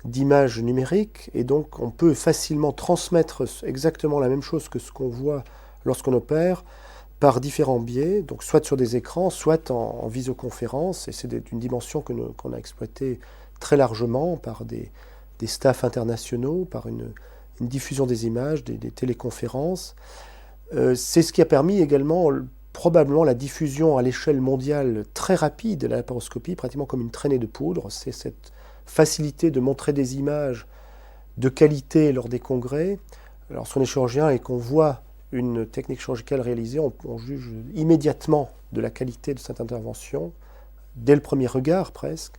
d'images numériques, et donc on peut facilement transmettre exactement la même chose que ce qu'on voit lorsqu'on opère par différents biais, donc soit sur des écrans, soit en visioconférence, et c'est d'une dimension qu'on a exploitée très largement par des staffs internationaux, par une diffusion des images, des téléconférences. C'est ce qui a permis également probablement la diffusion à l'échelle mondiale très rapide de la laparoscopie, pratiquement comme une traînée de poudre. C'est cette facilité de montrer des images de qualité lors des congrès. Lorsqu'on est chirurgien et qu'on voit une technique chirurgicale réalisée, on juge immédiatement de la qualité de cette intervention, dès le premier regard presque.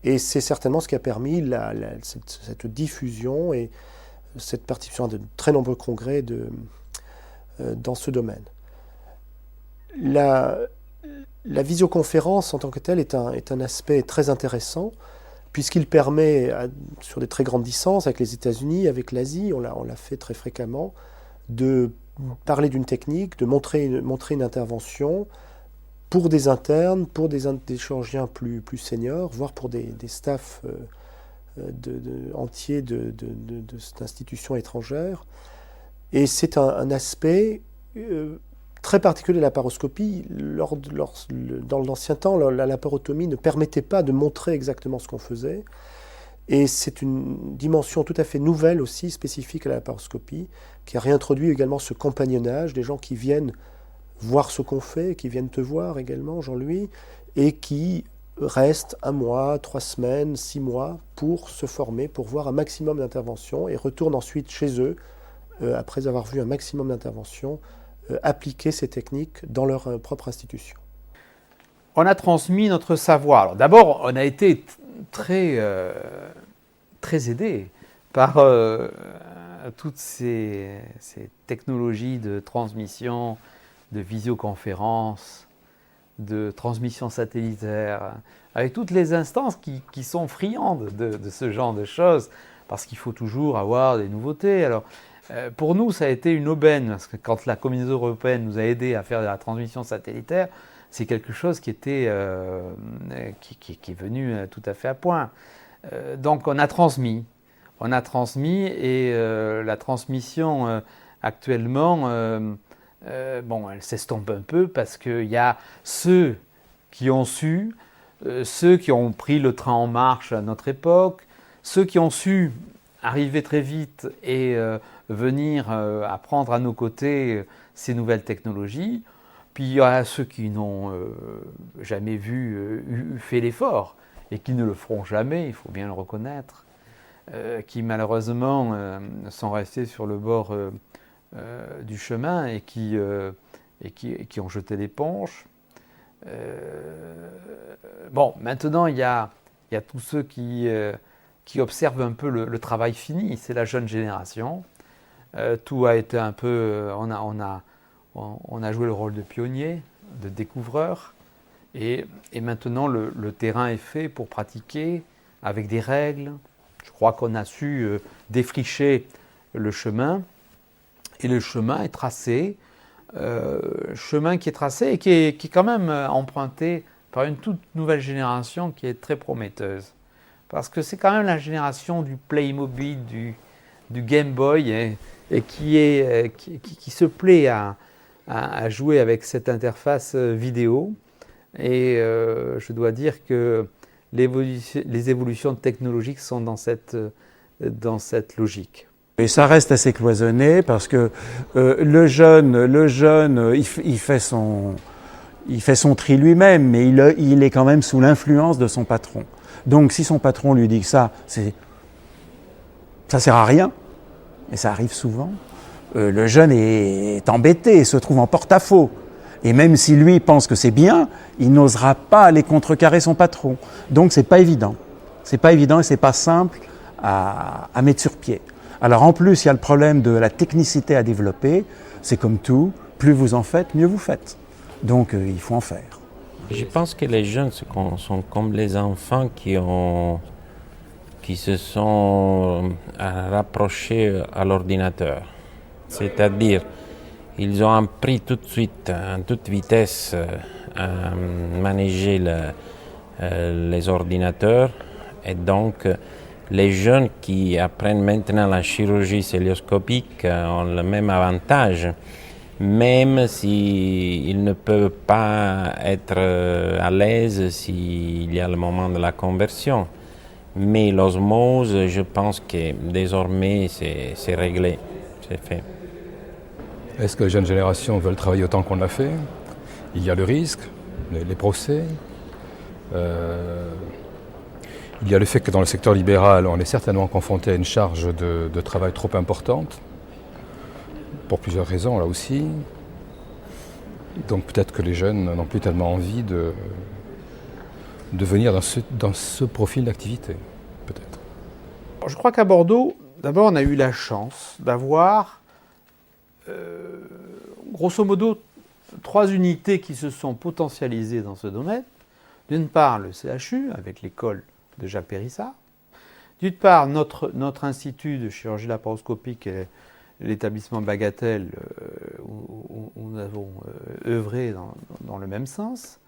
Et c'est certainement ce qui a permis cette diffusion et cette participation à de très nombreux congrès dans ce domaine. La visioconférence en tant que telle est un aspect très intéressant, puisqu'il permet, sur des très grandes distances, avec les États-Unis, avec l'Asie, on l'a fait très fréquemment, de parler d'une technique, de montrer une intervention pour des internes, pour des chirurgiens plus seniors, voire pour des staffs entiers cette institution étrangère. Et c'est un aspect très particulier de la laparoscopie. Dans l'ancien temps, la laparotomie ne permettait pas de montrer exactement ce qu'on faisait. Et c'est une dimension tout à fait nouvelle aussi, spécifique à la laparoscopie, qui a réintroduit également ce compagnonnage, des gens qui viennent voir ce qu'on fait, qui viennent te voir également, Jean-Louis, et qui restent 1 mois, 3 semaines, 6 mois pour se former, pour voir un maximum d'interventions, et retournent ensuite chez eux, après avoir vu un maximum d'interventions, appliquer ces techniques dans leur propre institution. On a transmis notre savoir. Alors d'abord, on a été très aidé par toutes ces technologies de transmission, de visioconférence, de transmission satellitaire, avec toutes les instances qui sont friandes de ce genre de choses, parce qu'il faut toujours avoir des nouveautés. Alors, pour nous, ça a été une aubaine, parce que quand la communauté européenne nous a aidés à faire de la transmission satellitaire, c'est quelque chose qui était qui est venu tout à fait à point. Donc on a transmis, et la transmission actuellement, elle s'estompe un peu parce qu'il y a ceux qui ont su, ceux qui ont pris le train en marche à notre époque, ceux qui ont su arriver très vite et venir apprendre à nos côtés ces nouvelles technologies. Puis il y a ceux qui n'ont jamais fait l'effort et qui ne le feront jamais, il faut bien le reconnaître, qui malheureusement sont restés sur le bord du chemin et qui ont jeté l'éponge. Bon, maintenant il y a tous ceux qui observent un peu le travail fini, c'est la jeune génération. Tout a été un peu, on a joué le rôle de pionnier, de découvreur, et maintenant le terrain est fait pour pratiquer avec des règles. Je crois qu'on a su défricher le chemin, et le chemin est tracé, et qui est quand même emprunté par une toute nouvelle génération qui est très prometteuse. Parce que c'est quand même la génération du Playmobil, du Game Boy, et qui se plaît à jouer avec cette interface vidéo. Et je dois dire que les évolutions technologiques sont dans cette logique. Et ça reste assez cloisonné parce que le jeune, il fait son tri lui-même, mais il est quand même sous l'influence de son patron. Donc si son patron lui dit que ça sert à rien, et ça arrive souvent, le jeune est embêté, se trouve en porte-à-faux. Et même si lui pense que c'est bien, il n'osera pas aller contrecarrer son patron. Donc c'est pas évident. C'est pas évident et c'est pas simple à mettre sur pied. Alors en plus, il y a le problème de la technicité à développer. C'est comme tout, plus vous en faites, mieux vous faites. Donc il faut en faire. Je pense que les jeunes sont comme les enfants qui se sont rapprochés à l'ordinateur. C'est-à-dire, ils ont appris tout de suite, en toute vitesse, à manager les ordinateurs. Et donc, les jeunes qui apprennent maintenant la chirurgie cœlioscopique ont le même avantage, même s'ils ne peuvent pas être à l'aise s'il y a le moment de la conversion. Mais l'osmose, je pense que désormais, c'est réglé, c'est fait. Est-ce que les jeunes générations veulent travailler autant qu'on l'a fait? Il y a le risque, les procès. Il y a le fait que dans le secteur libéral, on est certainement confronté à une charge de travail trop importante, pour plusieurs raisons là aussi. Donc peut-être que les jeunes n'ont plus tellement envie de venir dans ce profil d'activité, peut-être. Je crois qu'à Bordeaux, d'abord on a eu la chance d'avoir grosso modo 3 unités qui se sont potentialisées dans ce domaine. D'une part le CHU avec l'école de Jacques Périssard. D'une part notre institut de chirurgie laparoscopique et l'établissement Bagatelle où nous avons œuvré dans le même sens.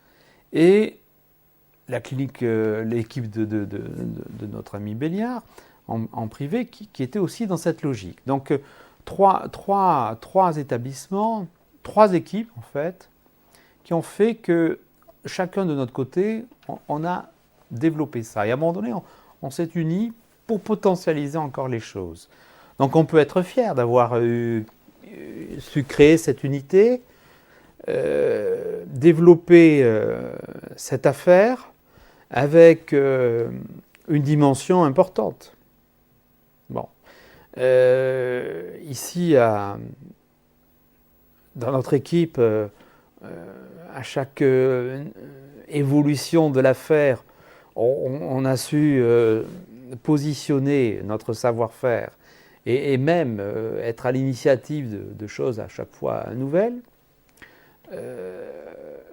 Et la clinique, l'équipe de notre ami Béliard en privé qui était aussi dans cette logique. Donc trois établissements, 3 équipes en fait, qui ont fait que chacun de notre côté, on a développé ça. Et à un moment donné, on s'est unis pour potentialiser encore les choses. Donc on peut être fier d'avoir su créer cette unité, développer cette affaire avec une dimension importante. Bon. Ici, dans notre équipe, à chaque évolution de l'affaire, on a su positionner notre savoir-faire et même être à l'initiative de choses à chaque fois nouvelles,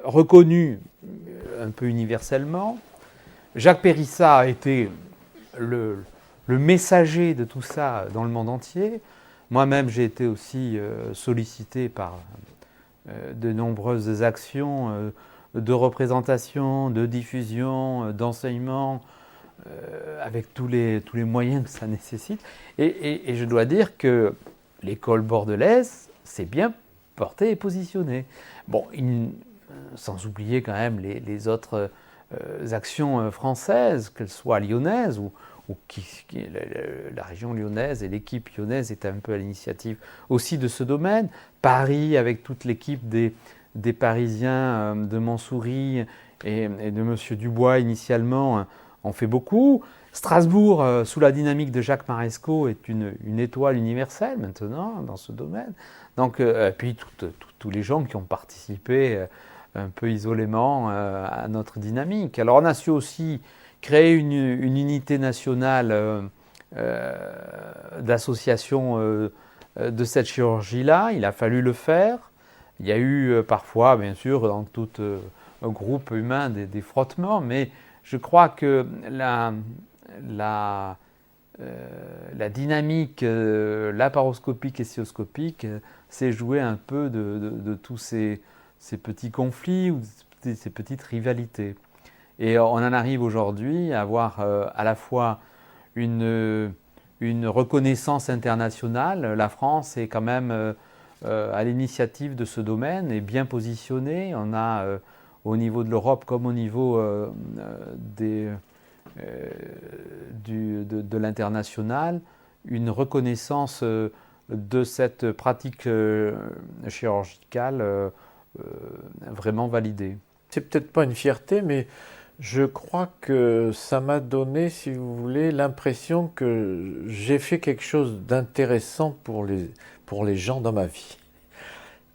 reconnues un peu universellement. Jacques Périssard a été le messager de tout ça dans le monde entier. Moi-même, j'ai été aussi sollicité par de nombreuses actions de représentation, de diffusion, d'enseignement, avec tous les moyens que ça nécessite. Et je dois dire que l'école bordelaise s'est bien portée et positionnée. Bon, sans oublier quand même les autres actions françaises, qu'elles soient lyonnaises ou la région lyonnaise et l'équipe lyonnaise est un peu à l'initiative aussi de ce domaine. Paris avec toute l'équipe des des Parisiens, de Montsouris et de M. Dubois initialement ont fait beaucoup. Strasbourg, sous la dynamique de Jacques Marescot, est une étoile universelle maintenant dans ce domaine. Donc, puis tous les gens qui ont participé un peu isolément à notre dynamique. Alors on a su aussi créer une unité nationale d'association de cette chirurgie-là. Il a fallu le faire. Il y a eu parfois, bien sûr, dans tout un groupe humain des frottements, mais je crois que la dynamique laparoscopique et cystoscopique s'est jouée un peu de tous ces petits conflits ou ces petites rivalités. Et on en arrive aujourd'hui à avoir à la fois une reconnaissance internationale. La France est quand même à l'initiative de ce domaine, est bien positionnée. On a au niveau de l'Europe comme au niveau de l'international une reconnaissance de cette pratique chirurgicale vraiment validée. C'est peut-être pas une fierté, mais je crois que ça m'a donné, si vous voulez, l'impression que j'ai fait quelque chose d'intéressant pour les gens dans ma vie.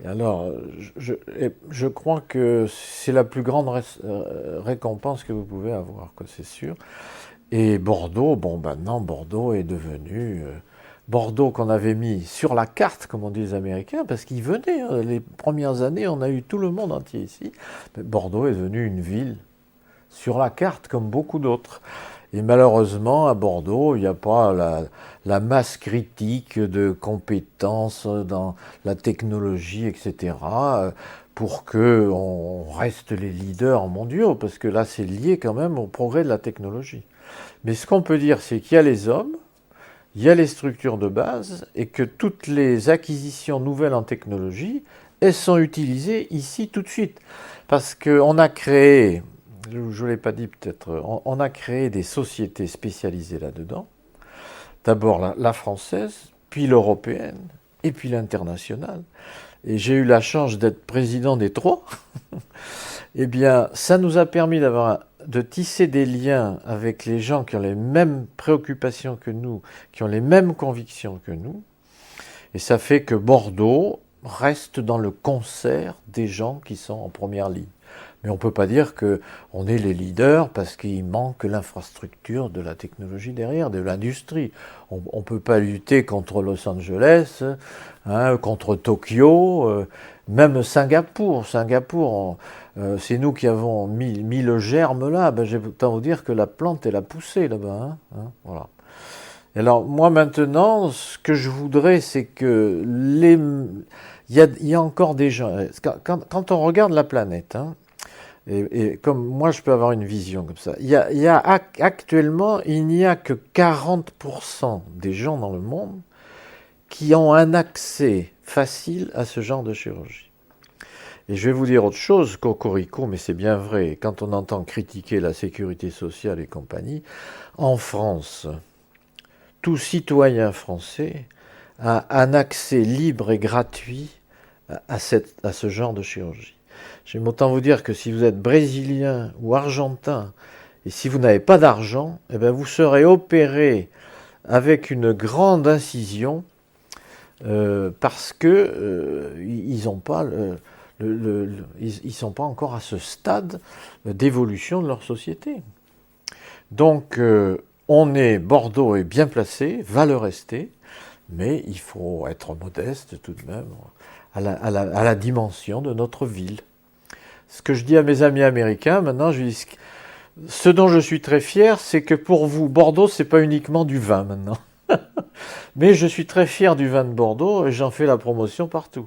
Et alors, je crois que c'est la plus grande récompense que vous pouvez avoir, c'est sûr. Et Bordeaux, bon, maintenant, Bordeaux est devenu... Bordeaux qu'on avait mis sur la carte, comme on dit les Américains, parce qu'ils venaient. Les premières années, on a eu tout le monde entier ici. Mais Bordeaux est devenu une ville sur la carte, comme beaucoup d'autres. Et malheureusement, à Bordeaux, il n'y a pas la masse critique de compétences dans la technologie, etc., pour qu'on reste les leaders mondiaux, parce que là, c'est lié quand même au progrès de la technologie. Mais ce qu'on peut dire, c'est qu'il y a les hommes, il y a les structures de base, et que toutes les acquisitions nouvelles en technologie, elles sont utilisées ici tout de suite. Parce qu'on a créé, je ne l'ai pas dit peut-être, on a créé des sociétés spécialisées là-dedans. D'abord la française, puis l'européenne, et puis l'internationale. Et j'ai eu la chance d'être président des trois. Eh bien, ça nous a permis de tisser des liens avec les gens qui ont les mêmes préoccupations que nous, qui ont les mêmes convictions que nous. Et ça fait que Bordeaux reste dans le concert des gens qui sont en première ligne. Mais on ne peut pas dire qu'on est les leaders parce qu'il manque l'infrastructure de la technologie derrière, de l'industrie. On ne peut pas lutter contre Los Angeles, contre Tokyo, même Singapour. Singapour, c'est nous qui avons mis le germe là. Ben, j'ai autant vous dire que la plante, elle a poussé là-bas. Voilà. Alors moi maintenant, ce que je voudrais, c'est que il y a encore des gens. Quand on regarde la planète, et comme moi je peux avoir une vision comme ça, actuellement il n'y a que 40% des gens dans le monde qui ont un accès facile à ce genre de chirurgie. Et je vais vous dire autre chose, cocorico, mais c'est bien vrai, quand on entend critiquer la sécurité sociale et compagnie, en France, tout citoyen français a un accès libre et gratuit à ce genre de chirurgie. J'aime autant vous dire que si vous êtes brésilien ou argentin, et si vous n'avez pas d'argent, eh bien vous serez opéré avec une grande incision parce que ils n'ont pas ils sont pas encore à ce stade d'évolution de leur société. Donc Bordeaux est bien placé, va le rester, mais il faut être modeste tout de même à la dimension de notre ville. Ce que je dis à mes amis américains, maintenant, je dis, ce dont je suis très fier, c'est que pour vous, Bordeaux, c'est pas uniquement du vin maintenant. Mais je suis très fier du vin de Bordeaux et j'en fais la promotion partout.